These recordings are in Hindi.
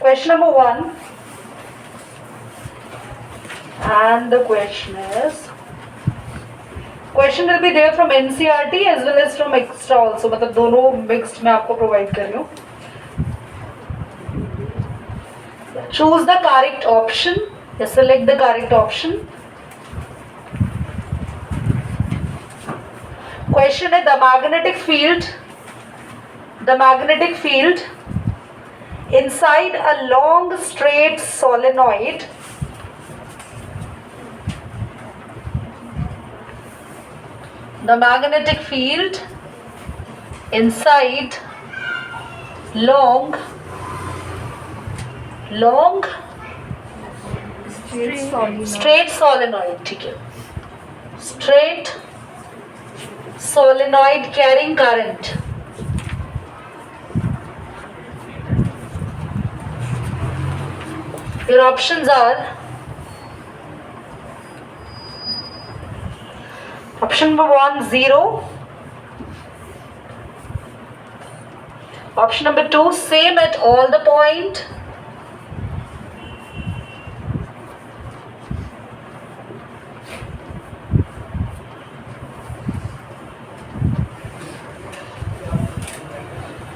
Question number 1, and the question will be there from NCERT as well as from extra also, मतलब दोनों mixed मैं आपको provide कर रही हूँ. Choose the correct option. Select the correct option. Question है the magnetic field inside a long straight solenoid the magnetic field inside long straight solenoid, ठीक है, straight solenoid carrying current. Your options are option number 1 0, option number 2 same at all the point,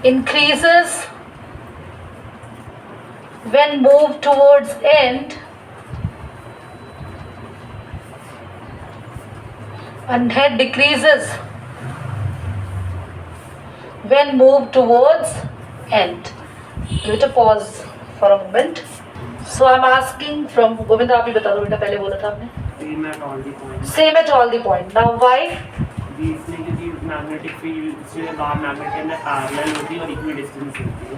increases when moved towards end and head decreases when moved towards end. Give it a pause for a moment. So I'm asking from Govinda, आप ही बता दो बेटा, पहले बोला था आपने. Same at all the points. Same at all the point. Now why? क्योंकि मैग्नेटिक फील्ड से बाहर मैग्नेट के अंदर पैरेलल होती है और इक्वी डिस्टेंस होती है.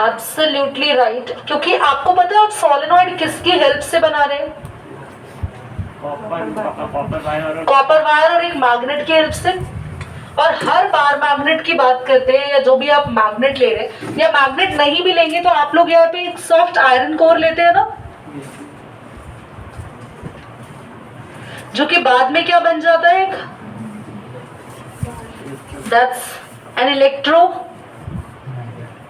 Absolutely right. क्योंकि आपको पता है आप सोलेनॉइड किसकी हेल्प से बना रहे हैं? कॉपर वायर और एक मैग्नेट की हेल्प से. और हर बार मैग्नेट की बात करते हैं या जो भी आप मैग्नेट ले रहे हैं या मैग्नेट नहीं भी लेंगे तो आप लोग यहाँ पे एक सॉफ्ट आयरन कोर लेते हैं ना, जो कि बाद में क्या बन जाता है, एक दैट्स एन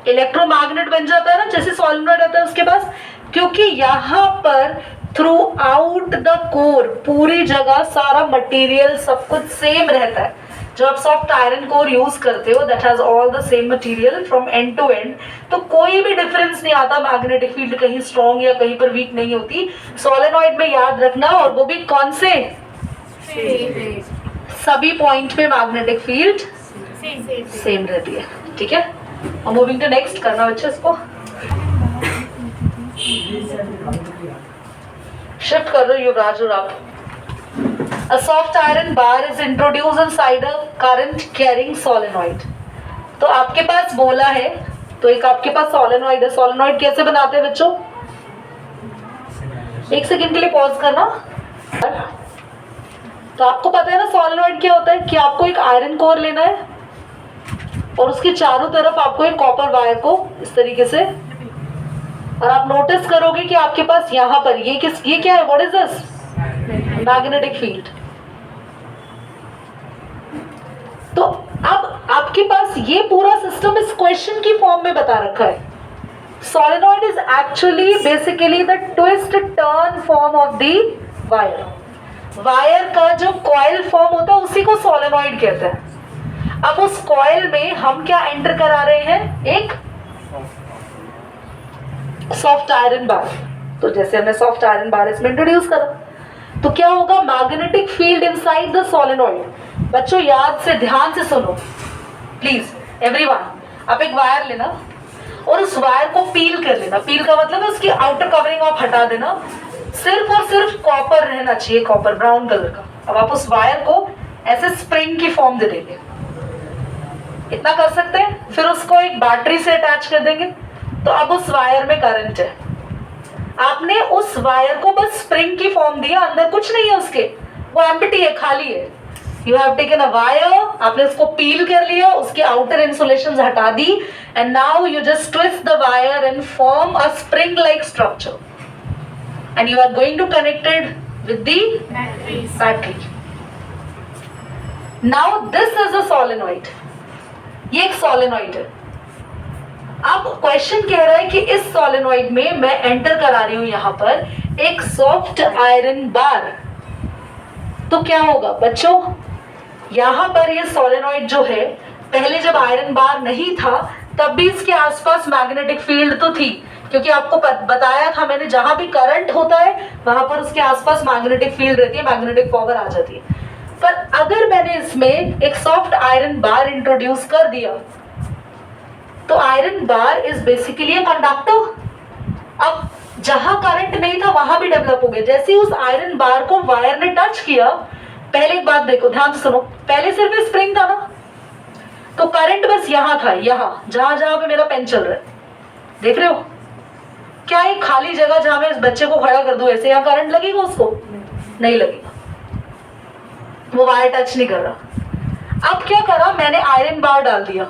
इलेक्ट्रोमैग्नेट बन जाता है ना, जैसे सॉलिनॉइड रहता है उसके पास. क्योंकि यहाँ पर थ्रू आउट द कोर पूरी जगह सारा मटेरियल सब कुछ सेम रहता है. जो आप सॉफ्ट आयरन कोर यूज करते हो that has all the same material from end to end, तो कोई भी डिफरेंस नहीं आता. मैग्नेटिक फील्ड कहीं स्ट्रॉन्ग या कहीं पर वीक नहीं होती. सोलेनॉइड में याद रखना, और वो भी कौन से, सभी पॉइंट पे मैग्नेटिक फील्ड सेम रहती है. ठीक है, मूविंग टू नेक्स्ट. करना बच्चे इसको शिफ्ट कर दो युवराज और आप. A soft iron bar is introduced inside a current carrying solenoid. तो आपके पास बोला है, तो एक आपके पास सोलेनॉइड है. सोलेनॉइड कैसे बनाते हैं बच्चों? एक सेकंड के लिए पॉज करना. तो आपको पता है ना सोलेनॉइड क्या होता है, कि आपको एक आयरन कोर लेना है और उसके चारों तरफ आपको एक कॉपर वायर को इस तरीके से, और आप नोटिस करोगे कि आपके पास यहाँ पर ये क्या है, what is this, magnetic field. तो अब आपके पास ये पूरा सिस्टम इस क्वेश्चन की फॉर्म में बता रखा है. Solenoid is actually basically the twist turn form of the wire. Wire का जो कॉइल फॉर्म होता है उसी को सोलेनॉइड कहते हैं. अब उस कॉइल में हम क्या एंटर करा रहे हैं, एक सॉफ्ट आयरन बार. तो जैसे हमने सॉफ्ट आयरन बार इसमें इंट्रोड्यूस करा, तो क्या होगा, magnetic field inside the solenoid. बच्चों याद से ध्यान से सुनो प्लीज एवरीवन. आप एक वायर लेना और उस वायर को पील कर लेना. पील का मतलब है उसकी आउटर कवरिंग आप हटा देना. सिर्फ और सिर्फ कॉपर रहना चाहिए, कॉपर ब्राउन कलर का. अब आप उस वायर को ऐसे स्प्रिंग की फॉर्म दे देंगे, इतना कर सकते हैं. फिर उसको एक बैटरी से अटैच कर देंगे, तो अब उस वायर में करंट है. आपने उस वायर को बस स्प्रिंग की फॉर्म दिया, अंदर कुछ नहीं है उसके, वो एम्प्टी है, खाली है. You have taken a wire, आपने उसको पील कर लिया, उसके आउटर इंसुलेशन हटा दी, and now you just twist the wire and form a spring like structure, and you are going to connected with the battery. Now this is a solenoid, ये एक सोलेनॉइड है। अब क्वेश्चन कह रहा है कि इस सोलेनॉइड में मैं एंटर करा रही हूं यहां पर एक सॉफ्ट आयरन बार, तो क्या होगा बच्चों, यहां पर ये सोलेनॉइड जो है, पहले जब आयरन बार नहीं था तब भी इसके आसपास मैग्नेटिक फील्ड तो थी, क्योंकि आपको बताया था मैंने, जहां भी करंट होता है वहां पर उसके आसपास मैग्नेटिक फील्ड रहती है, मैग्नेटिक पावर आ जाती है। पर अगर मैंने इसमें एक सॉफ्ट आयरन बार इंट्रोड्यूस कर दिया तो iron bar is basically a conductor. अब जहां करंट नहीं था वहां भी डेवलप हो गया। जैसे ही उस आयरन बार को वायर ने टच किया, पहले एक बात देखो, ध्यान से सुनो, पहले सिर्फ स्प्रिंग था ना, तो करंट बस यहां था, यहां जहां जहां पे मेरा पेन चल रहा है, देख रहे हो क्या, एक खाली जगह जहां मैं इस बच्चे को खड़ा कर दूं ऐसे, यहां करंट लगेगा उसको? नहीं लगेगा, वो वायर टच नहीं कर रहा। अब क्या करा मैंने, आयरन बार डाल दिया,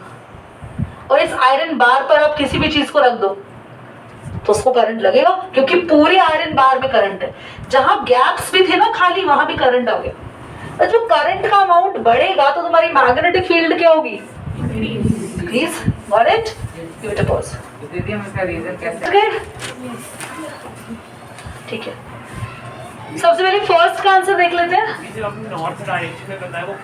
और इस आयरन बार पर आप किसी भी चीज को रख दो तो उसको करंट लगेगा, क्योंकि पूरे आयरन बार में करंट है। जहां गैप्स भी थे ना खाली, वहां भी करंट आ गया। तो जो करंट का अमाउंट बढ़ेगा तो तुम्हारी मैग्नेटिक फील्ड क्या होगी? Increase. Got it? Give it a pause. दीदी हम इसका रीजन कैसे? ठीक है, सबसे पहले फर्स्ट का आंसर देख लेते हैं। ये जो अपनी नॉर्थ डायरेक्शन में करता है वो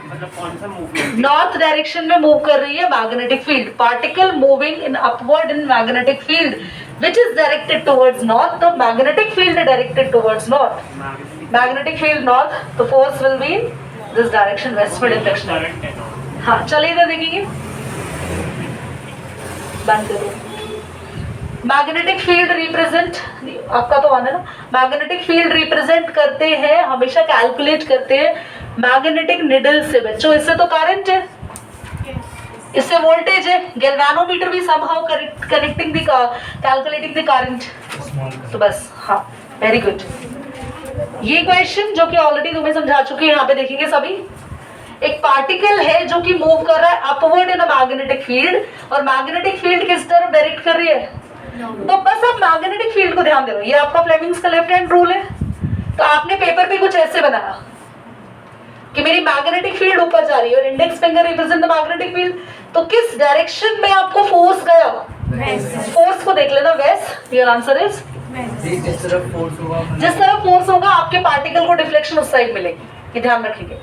मतलब कौन सा मूवमेंट? नॉर्थ डायरेक्शन में मूव कर रही है magnetic field, particle moving in upward in magnetic field which is directed towards north, तो magnetic field directed towards north, magnetic field north, तो force will be in this direction, westward in direction। Current है ना। हाँ चलिए इधर देखेंगे, बंद करो। मैग्नेटिक फील्ड रिप्रेजेंट, आपका तो आना ना, मैग्नेटिक फील्ड रिप्रेजेंट करते हैं, हमेशा कैलकुलेट करते हैं मैग्नेटिक निडल से बच्चों। इससे तो करंट है, इससे वोल्टेज है, गैल्वेनोमीटर भी somehow connecting the calculating the current. तो बस हाँ, वेरी गुड। ये क्वेश्चन जो कि ऑलरेडी तुम्हें समझा चुकी है, यहाँ पे देखेंगे सभी। एक पार्टिकल है जो कि मूव कर रहा है upward in a magnetic field, और मैग्नेटिक फील्ड किस तरफ डायरेक्ट कर रही है? तो बस आप मैग्नेटिक फील्ड को ध्यान दे रहे हो, ये आपका फ्लेमिंग्स का लेफ्ट हैंड रूल है। तो आपने पेपर पे कुछ ऐसे बनाया कि मेरी मैग्नेटिक फील्ड ऊपर जा रही है और index finger represent the magnetic field, तो किस डायरेक्शन में आपको फोर्स गया? फोर्स को देख लेना, वेस्ट। योर आंसर इज जिस तरफ फोर्स होगा, जिस तरफ फोर्स होगा आपके पार्टिकल को डिफ्लेक्शन उस साइड मिलेगी, ये ध्यान रखिए।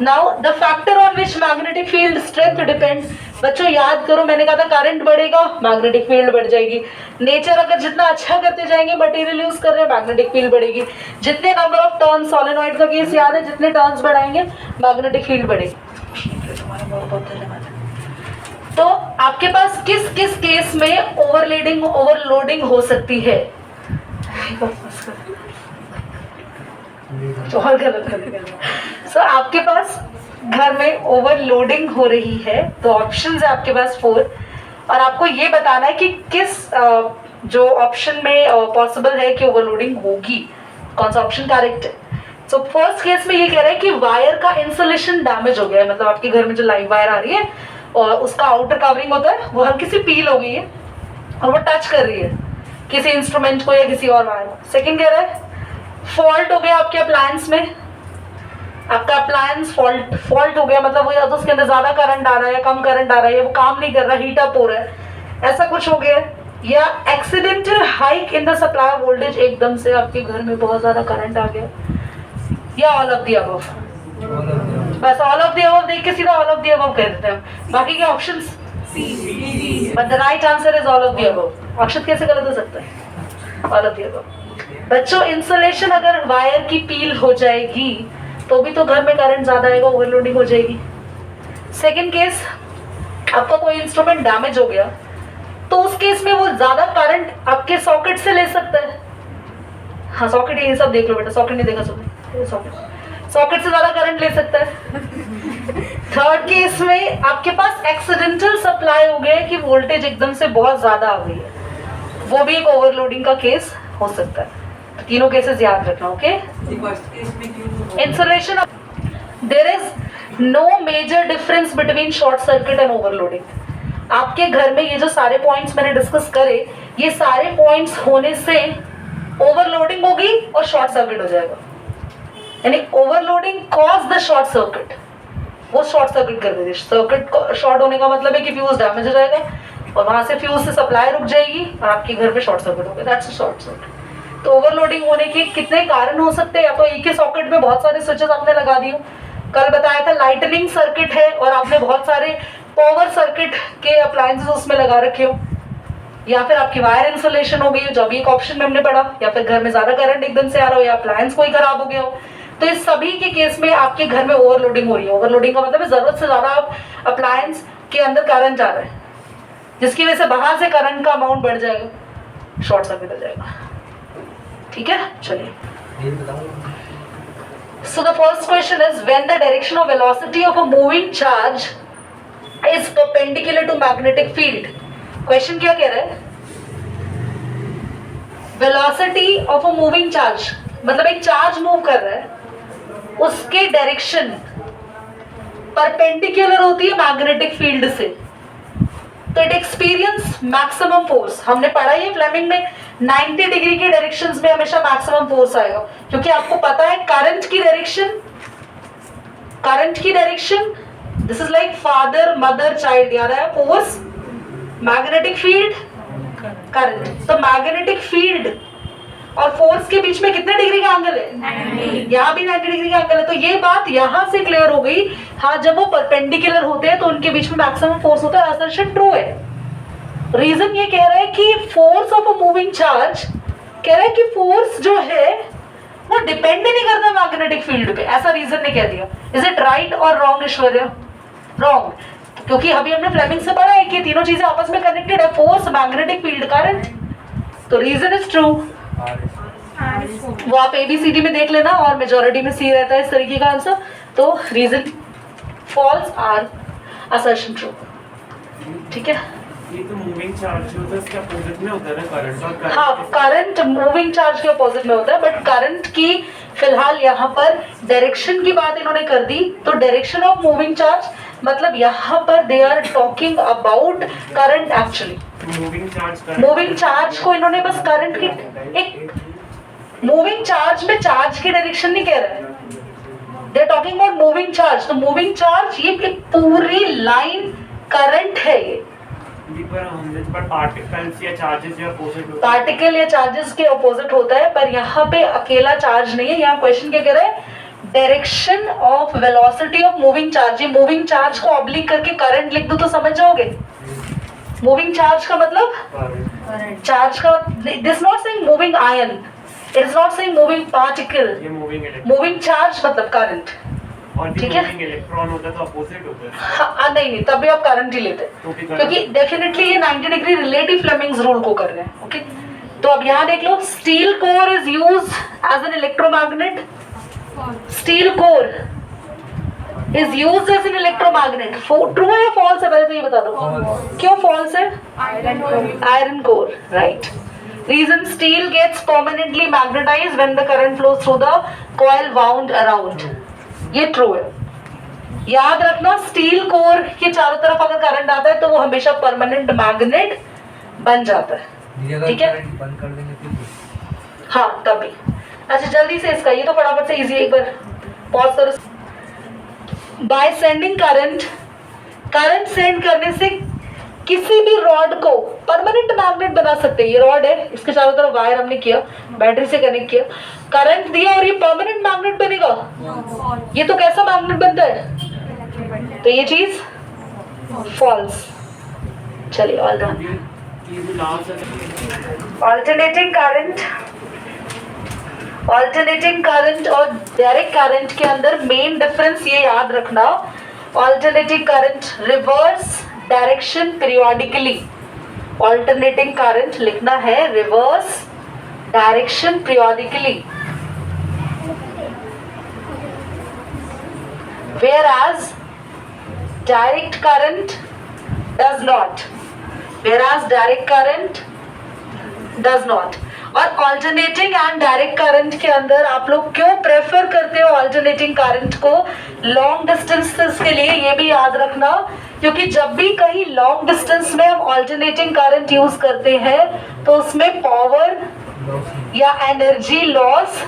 Now the factor on which magnetic field strength depend, बच्चों याद करो, मैंने कहा था करंट बढ़ेगा मैग्नेटिक फील्ड बढ़ जाएगी। नेचर अगर जितना अच्छा करते जाएंगे, मटेरियल यूज कर रहे हैं, मैग्नेटिक फील्ड बढ़ेगी। जितने नंबर ऑफ टर्न, सोलेनॉइड का केस याद है, जितने टर्न्स बढ़ाएंगे मैग्नेटिक फील्ड बढ़ेगी। तो आपके पास किस किस केस में ओवरलोडिंग हो सकती है? और गलत। सो आपके पास घर में ओवरलोडिंग हो रही है, तो ऑप्शंस है आपके पास 4, और आपको ये बताना है कि किस जो ऑप्शन में पॉसिबल है कि ओवरलोडिंग होगी, कौन सा ऑप्शन करेक्ट है। सो फर्स्ट केस में ये कह रहा है कि वायर का इंसुलेशन डैमेज हो गया है, मतलब आपके घर में जो लाइव वायर आ रही है और उसका आउटर कवरिंग होता है वो हल्की सी पील हो गई है और वो टच कर रही है किसी इंस्ट्रूमेंट को या किसी और वायर को। सेकेंड कह रहा है फॉल्ट हो गया आपके अप्लायंस में, आपका अप्लायंस फॉल्ट हो गया, मतलब वो या तो उसके अंदर ज्यादा करंट आ रहा है या कम करंट आ रहा है, या वो काम नहीं कर रहा, हीट अप हो रहा है, ऐसा कुछ हो गया। या accidental hike in the supply voltage, एकदम से आपके घर में बहुत ज्यादा करंट आ गया, या ऑल ऑफ द अबव। बस ऑल ऑफ द अबव देख के सीधा ऑल ऑफ द अबव कह देते हैं, बाकी के options but the right answer is all of the above. Akshat कैसे गलत हो सकता है? All of the above. बच्चों इंसुलेशन अगर वायर की पील हो जाएगी तो भी तो घर में करंट ज्यादा आएगा, ओवरलोडिंग हो जाएगी। सेकंड केस, आपका कोई इंस्ट्रूमेंट डैमेज हो गया तो उस केस में वो ज्यादा करंट आपके सॉकेट से ले सकता है। हाँ सॉकेट, ये सब देख लो बेटा, सॉकेट नहीं देखा सुनो, सॉकेट से ज्यादा करंट ले सकता है। थर्ड केस में आपके पास एक्सीडेंटल सप्लाई हो गया कि वोल्टेज एकदम से बहुत ज्यादा आ गई है, वो भी एक ओवरलोडिंग का केस हो सकता है। तो तीनों केसेस याद रखना, okay. Insulation, there is no major difference between short circuit and overloading. आपके घर में ये जो सारे पॉइंट्स मैंने डिस्कस करे, ये सारे पॉइंट्स होने से ओवरलोडिंग होगी और शॉर्ट सर्किट हो जाएगा, यानी overloading cause the short circuit. वो शॉर्ट सर्किट कर देती है। सर्किट शॉर्ट होने का मतलब है कि फ्यूज डैमेज हो जाएगा और वहां से फ्यूज से सप्लाई रुक जाएगी और आपके घर पे शॉर्ट सर्किट होगा। That's a short circuit. तो ओवरलोडिंग होने के कितने कारण हो सकते हैं? या तो एक ही सॉकेट में बहुत सारे स्विचेस आपने लगा दिए, कल बताया था लाइटनिंग सर्किट है और आपने बहुत सारे पावर सर्किट के अप्लायंसेस उसमें लगा रखे हो, या फिर आपकी वायर इंसुलेशन हो गई हो, जो भी एक ऑप्शन में हमने पढ़ा, या फिर घर में ज्यादा करंट एकदम से आ रहा हो, या अप्लायंस कोई खराब हो गया हो। तो इस सभी के केस में आपके घर में ओवरलोडिंग हो रही है। ओवरलोडिंग का मतलब है जरूरत से ज्यादा आप अप्लायंस के अंदर करंट जा रहा है, जिसकी वजह से बाहर से करंट का अमाउंट बढ़ जाएगा, शॉर्ट सर्किट हो जाएगा। ठीक है, चलिए। So the first question is, when the direction of velocity of a moving charge is perpendicular to magnetic field. Question क्या कह रहा है? Velocity of a moving charge, मतलब एक चार्ज मूव कर रहा है, उसके डायरेक्शन परपेंडिकुलर होती है मैग्नेटिक फील्ड से, तो इट एक्सपीरियंस मैक्सिमम फोर्स। हमने पढ़ा है फ्लेमिंग में 90 डिग्री के डायरेक्शंस में हमेशा मैक्सिमम फोर्स आएगा, क्योंकि आपको पता है करंट की direction this is like father mother child, याद है फोर्स मैग्नेटिक फील्ड करंट। तो मैग्नेटिक फील्ड और फोर्स के बीच में कितने डिग्री का एंगल है? यहाँ भी 90 डिग्री का एंगल है। तो ये बात यहाँ से क्लियर हो गई। हाँ, जब वो परपेंडिकुलर होते हैं तो उनके बीच में मैक्सिमम फोर्स होता है। असर्शन ट्रू है। रीजन ये कह रहा है कि force of a moving charge, कह रहा है कि फोर्स जो है वो डिपेंड नहीं करता मैग्नेटिक फील्ड पे, ऐसा रीजन ने कह दिया। इज इट राइट और रॉन्ग ऐश्वर्या? रॉन्ग, क्योंकि अभी हमने फ्लेमिंग से पढ़ा है कि तीनों चीजें आपस में कनेक्टेड है, फोर्स मैग्नेटिक फील्ड करंट। तो रीजन इज ट्रू। वो आप ABCD में देख लेना और मेजॉरिटी में सी रहता है इस तरीके का आंसर। तो reason false are assertion true. ठीक है, ये तो मूविंग चार्ज होता है, इसके अपोजिट में होता है ना करंट, और करंट हाँ करंट मूविंग चार्ज के अपोजिट में होता है, बट करंट की फिलहाल यहाँ पर डायरेक्शन की बात इन्होंने कर दी। तो डायरेक्शन ऑफ मूविंग चार्ज मतलब यहाँ पर they are talking about current actually. Moving charge को इन्होंने बस करंट की एक मूविंग चार्ज में चार्ज की डायरेक्शन नहीं कह रहे, they are talking about moving charge. तो मूविंग चार्ज ये एक पूरी लाइन करंट है। ये पार्टिकल या चार्जेस के अपोजिट होता है, पर यहाँ पे अकेला चार्ज नहीं है। यहाँ क्वेश्चन क्या कह रहा है? Direction of velocity of moving charge. ये मूविंग चार्ज को ऑब्लिक करके करंट लिख दो तो समझ जाओगे। मूविंग चार्ज का मतलब चार्ज का, this not saying moving ion, it is not saying moving particle. Moving charge मतलब करंट। ठीक है, इलेक्ट्रॉन होता तो अपोजिट होता है। हाँ, नहीं तभी आप करंट ही लेते, क्योंकि डेफिनेटली ये 90 डिग्री रिलेटिव फ्लेमिंग्स रूल को कर रहे हैं। ओके, तो अब यहाँ देख लो, steel core is use as an electromagnet. Steel core is used as an electromagnet. True है या फॉल्स है? पहले तो ये बता दो, क्यों फॉल्स है? Iron core, right. Reason, steel gets permanently magnetized when the current flows through the coil wound around. ये ट्रू है। याद रखना, स्टील कोर के चारों तरफ अगर करंट आता है तो वो हमेशा परमानेंट मैग्नेट बन जाता है। ठीक है, हाँ तभी। अच्छा जल्दी से इसका, ये तो फटाफट से इजी, एक बार पॉज करो। बाय सेंडिंग करंट सेंड करने से किसी भी रॉड को परमानेंट मैग्नेट बना सकते हैं। ये रॉड है, इसके चारों तरफ वायर हमने किया, बैटरी से कनेक्ट किया, करंट दिया और ये परमानेंट मैग्नेट बनेगा। ये तो कैसा मैग्नेट बनता है? तो ये चीज फॉल्स। चलिए, ऑल डन। ऑल्टरनेटिंग करंट और डायरेक्ट करंट के अंदर मेन डिफरेंस ये याद रखना, alternating current reverse direction periodically. Alternating current लिखना है reverse direction periodically, whereas direct current does not, और ऑल्टरनेटिंग एंड डायरेक्ट करंट के अंदर आप लोग क्यों प्रेफर करते हो ऑल्टरनेटिंग करंट को लॉन्ग डिस्टेंसेस के लिए? ये भी याद रखना, क्योंकि जब भी कहीं लॉन्ग डिस्टेंस में हम ऑल्टरनेटिंग करंट यूज करते हैं तो उसमें पावर या एनर्जी लॉस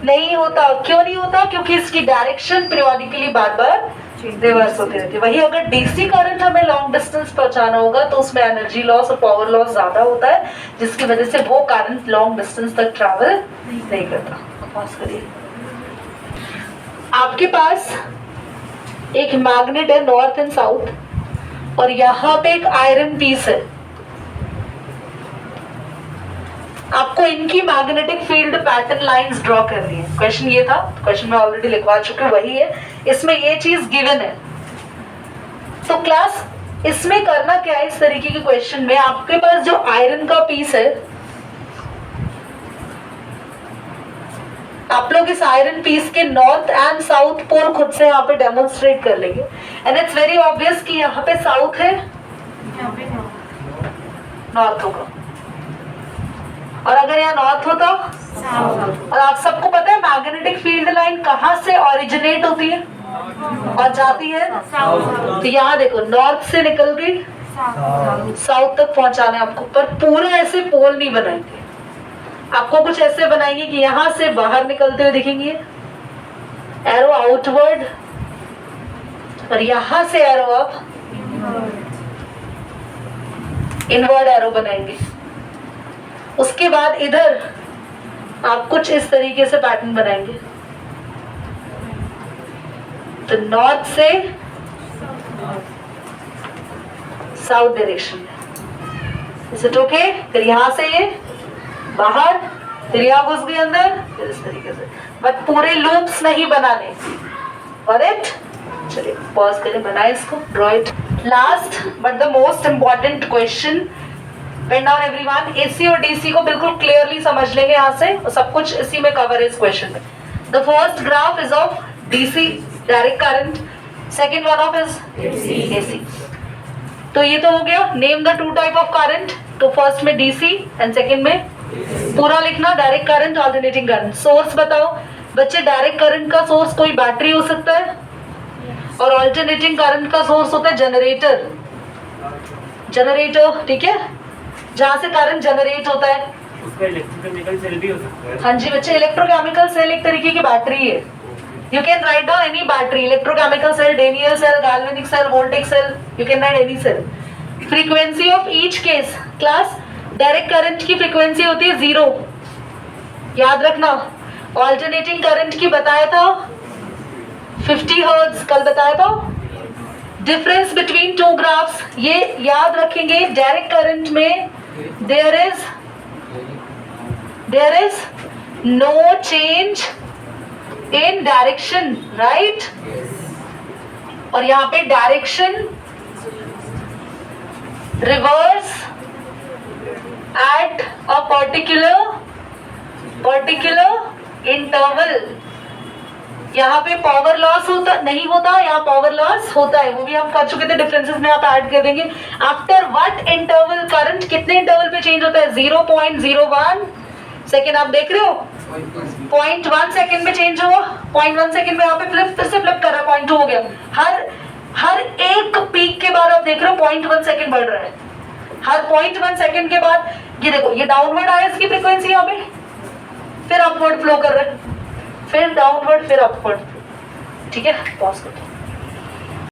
नहीं होता। क्यों नहीं होता? क्योंकि इसकी डायरेक्शन पीरियोडिकली बार बार रिवर्स होती रहती है। वही अगर डीसी करंट हमें लॉन्ग डिस्टेंस पहुंचाना होगा तो उसमें एनर्जी लॉस और पावर लॉस ज्यादा होता है, जिसकी वजह से वो करंट लॉन्ग डिस्टेंस तक ट्रैवल नहीं करता। पास करिए। आपके पास एक मैग्नेट है नॉर्थ एंड साउथ और यहाँ पे एक आयरन पीस है। आपको इनकी magnetic field pattern lines draw करनी है। क्वेश्चन ये था, क्वेश्चन में ऑलरेडी लिखवा चुके, वही है। इसमें ये चीज गिवन है। तो क्लास इसमें करना क्या है, इस तरीके के क्वेश्चन में आपके पास जो आयरन का पीस है, आप लोग इस आयरन पीस के नॉर्थ एंड साउथ पोल खुद से यहाँ पे डेमोन्स्ट्रेट कर लेंगे। एंड इट्स वेरी ऑब्वियस कि यहाँ पे साउथ है, नॉर्थ होगा। और अगर यहाँ नॉर्थ होता, और आप सबको पता है मैग्नेटिक फील्ड लाइन कहाँ से ओरिजिनेट होती है और जाती है, तो यहाँ देखो नॉर्थ से निकल गई साउथ तक पहुंचाना है आपको। पर पूरा ऐसे पोल नहीं बनाएंगे, आपको कुछ ऐसे बनाएंगे कि यहाँ से बाहर निकलते हुए दिखेंगे एरो आउटवर्ड, और यहाँ से एरो अप इनवर्ड एरो बनाएंगे। उसके बाद इधर आप कुछ इस तरीके से पैटर्न बनाएंगे। तो नॉर्थ से साउथ डायरेक्शन में, इज इट ओके? फिर यहां से ये बाहर, फिर यहां घुस गए अंदर, फिर इस तरीके से। बट पूरे लूप्स नहीं बनाने। ऑलराइट, चलिए पॉज करें, बनाए इसको, draw it. Last but the most important question, pen down everyone. AC और डीसी को बिल्कुल क्लियरली समझ लेंगे यहाँ से, और सब कुछ इसी में कवर है इस क्वेश्चन में। The first graph is of DC direct current, second one of is AC. तो ये तो हो गया। Name the two type of current. तो फर्स्ट में डीसी एंड सेकेंड में पूरा लिखना direct current, alternating current. Source बताओ बच्चे। डायरेक्ट करंट का सोर्स कोई बैटरी हो सकता है, और अल्टरनेटिंग करंट का सोर्स होता है जनरेटर। जनरेटर, ठीक है, जहां से करंट जनरेट होता है। उसका इलेक्ट्रोकेमिकल सेल भी हो सकता है। हाँ जी बच्चे, इलेक्ट्रोकेमिकल सेल एक तरीके की बैटरी है। You can write down any battery, electrochemical cell, Daniell cell, galvanic cell, voltaic cell, you can write any cell. Frequency of each case, class direct current की फ्रीक्वेंसी होती है 0, याद रखना। ऑल्टरनेटिंग करंट की बताया था 50 हर्ट्ज, कल बताया था। डिफरेंस बिटवीन टू ग्राफ्स, ये याद रखेंगे। डायरेक्ट करंट में there is no change in direction, right? और यहाँ पे direction reverse at a particular interval. यहाँ पे पावर लॉस होता नहीं होता, यहाँ पावर लॉस होता है, वो भी हम कर चुके थे, डिफरेंसेस में आप ऐड कर देंगे। आफ्टर व्हाट इंटरवल करंट कितने इंटरवल पे चेंज होता है? 0.01 सेकेंड। आप देख रहे हो 0.1 सेकेंड में चेंज हुआ, 0.1 सेकेंड में यहाँ पे फिर से फ्लिप कर रहा है, 0.2 हो गया। हर एक पीक के बाद आप देख रहे हो 0.1 सेकेंड बढ़ रहा है। हर 0.1 सेकेंड के बाद ये देखो, ये डाउनवर्ड आया इसकी फ्रीक्वेंसी यहाँ पे, फिर अपवर्ड फ्लो कर रहा है, फिर डाउनवर्ड, फिर अपवर्ड। ठीक है, पॉज करते हैं।